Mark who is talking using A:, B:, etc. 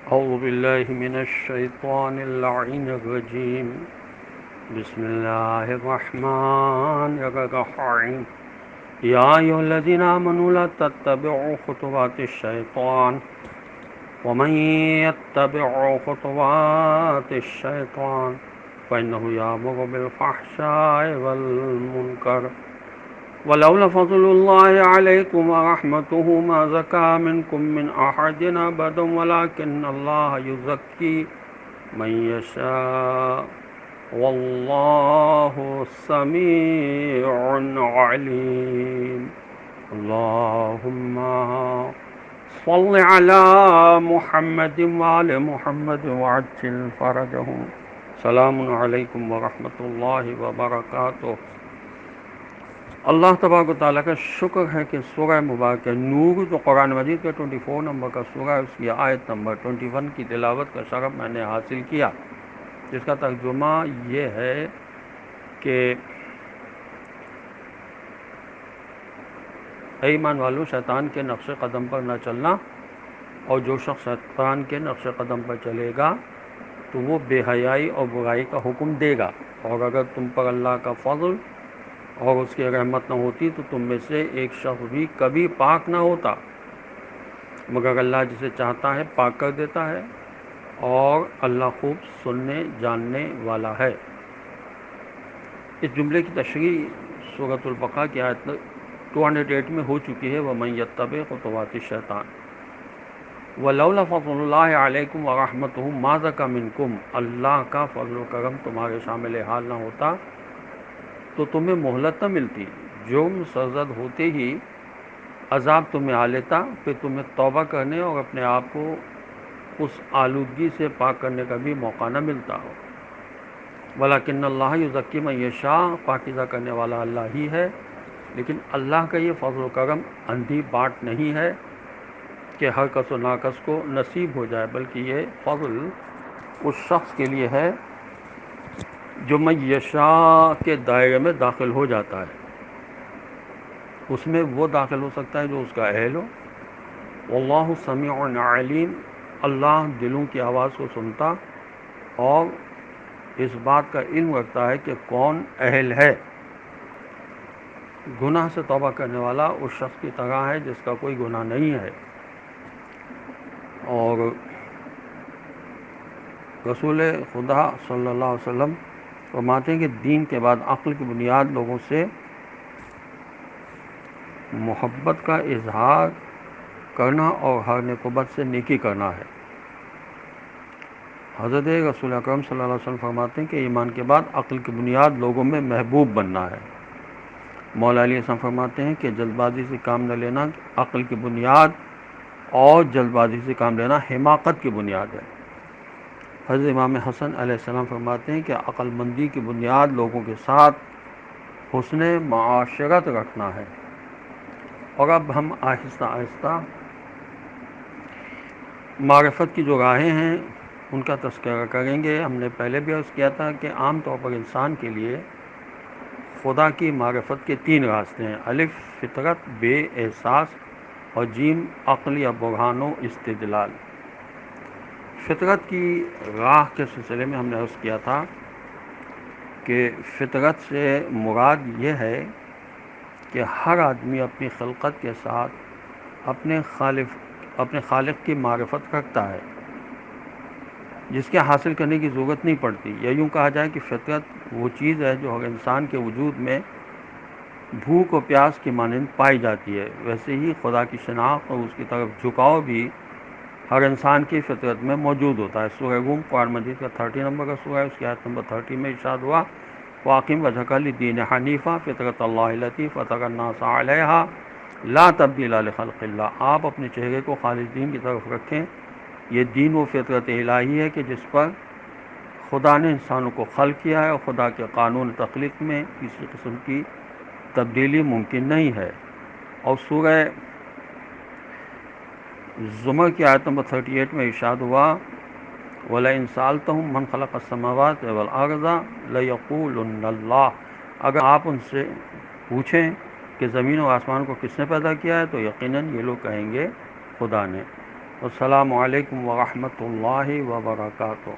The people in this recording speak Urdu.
A: أعوذ بالله من الشيطان اللعين الرجيم. بسم الله الرحمن الرحيم. يا أيها الذين آمنوا لا تتبعوا خطوات الشيطان ومن يتبع خطوات الشيطان فإنه يأمر بالفحشاء والمنكر ولولا فضل الله عليكم ورحمته ما زكى منكم من أحد أبدا ولكن الله يزكي من يشاء والله سميع عليم. اللهم صل على محمد وعلى محمد وعجل فرجهم. سلام علیکم ورحمۃ اللہ وبرکاتہ. اللہ تبارک و تعالیٰ کا شکر ہے کہ سورہ مبارکہ نور جو قرآن مجید کا 24 نمبر کا سورہ ہے، اس کی آیت نمبر 21 کی تلاوت کا شرف میں نے حاصل کیا، جس کا ترجمہ یہ ہے کہ اے ایمان والو، شیطان کے نقش قدم پر نہ چلنا، اور جو شخص شیطان کے نقش قدم پر چلے گا تو وہ بے حیائی اور برائی کا حکم دے گا، اور اگر تم پر اللہ کا فضل اور اس کی رحمت نہ ہوتی تو تم میں سے ایک شخص بھی کبھی پاک نہ ہوتا، مگر اللہ جسے چاہتا ہے پاک کر دیتا ہے، اور اللہ خوب سننے جاننے والا ہے. اس جملے کی تشریح سورۃ البقرہ کی آیت 208 میں ہو چکی ہے. وَمَن يَتَّبِعْ خُطُوَاتِ الشَّيْطَانِ وَلَوْلَا فَضْلُ اللَّهِ عَلَيْكُمْ وَرَحْمَتُهُ مَا زَكَىٰ مِنكُمْ. اللہ کا فضل و کرم تمہارے شامل حال نہ ہوتا تو تمہیں مہلت نہ ملتی، جرم سرزد ہوتے ہی عذاب تمہیں آ لیتا، پھر تمہیں توبہ کرنے اور اپنے آپ کو اس آلودگی سے پاک کرنے کا بھی موقع نہ ملتا ہو. وَلَٰكِنَّ اللَّهَ يُزَكِّي مَن يَشَاءُ. پاکیزہ کرنے والا اللہ ہی ہے، لیکن اللہ کا یہ فضل و کرم اندھی بانٹ نہیں ہے کہ ہر کس و ناکس کو نصیب ہو جائے، بلکہ یہ فضل اس شخص کے لیے ہے جو من یشاء کے دائرے میں داخل ہو جاتا ہے. اس میں وہ داخل ہو سکتا ہے جو اس کا اہل ہو. واللہ سمیع علیم. اللہ دلوں کی آواز کو سنتا اور اس بات کا علم رکھتا ہے کہ کون اہل ہے. گناہ سے توبہ کرنے والا اس شخص کی طرح ہے جس کا کوئی گناہ نہیں ہے. اور رسول خدا صلی اللہ علیہ وسلم فرماتے ہیں کہ دین کے بعد عقل کی بنیاد لوگوں سے محبت کا اظہار کرنا اور ہر نیکوبت سے نیکی کرنا ہے. حضرت رسول اکرم صلی اللہ علیہ وسلم فرماتے ہیں کہ ایمان کے بعد عقل کی بنیاد لوگوں میں محبوب بننا ہے. مولا علی السلام فرماتے ہیں کہ جلد بازی سے کام نہ لینا عقل کی بنیاد، اور جلد بازی سے کام لینا حماقت کی بنیاد ہے. حضرت امام حسن علیہ السلام فرماتے ہیں کہ عقل مندی کی بنیاد لوگوں کے ساتھ حسن معاشرت رکھنا ہے. اور اب ہم آہستہ آہستہ معرفت کی جو راہیں ہیں ان کا تذکرہ کریں گے. ہم نے پہلے بھی عرض کیا تھا کہ عام طور پر انسان کے لیے خدا کی معرفت کے 3 راستے ہیں: الف فطرت، بے احساس، اور جیم عقل یا برہان و استدلال. فطرت کی راہ کے سلسلے میں ہم نے عرض کیا تھا کہ فطرت سے مراد یہ ہے کہ ہر آدمی اپنی خلقت کے ساتھ اپنے خالق کی معرفت رکھتا ہے، جس کے حاصل کرنے کی ضرورت نہیں پڑتی. یا یوں کہا جائے کہ فطرت وہ چیز ہے جو ہر انسان کے وجود میں بھوک و پیاس کی مانند پائی جاتی ہے. ویسے ہی خدا کی شناخت اور اس کی طرف جھکاؤ بھی ہر انسان کی فطرت میں موجود ہوتا ہے. سورہ روم قرآن مجید کا 30 نمبر کا سورہ ہے، اس کی آیت نمبر 30 میں ارشاد ہوا: وَأَقِمْ وَجْهَكَ لِلدِّينِ حَنِيفًا فِطْرَتَ اللَّهِ الَّتِي فَطَرَ النَّاسَ عَلَيْهَا لَا تَبْدِيلَ لِخَلْقِ اللَّهِ. آپ اپنے چہرے کو خالص دین کی طرف رکھیں. یہ دین و فطرت الہی ہے کہ جس پر خدا نے انسانوں کو خلق کیا ہے، اور خدا کے قانون تخلیق میں کسی قسم کی تبدیلی ممکن نہیں ہے. اور سورہ زمر کی آیت نمبر 38 میں ارشاد ہوا: وَلَئِن سَأَلْتَهُم مَّن خَلَقَ السَّمَاوَاتِ وَالْأَرْضَ لَيَقُولُنَّ اللَّهُ. اگر آپ ان سے پوچھیں کہ زمین و آسمان کو کس نے پیدا کیا ہے تو یقیناً یہ لوگ کہیں گے خدا نے. السلام علیکم ورحمۃ اللہ وبرکاتہ۔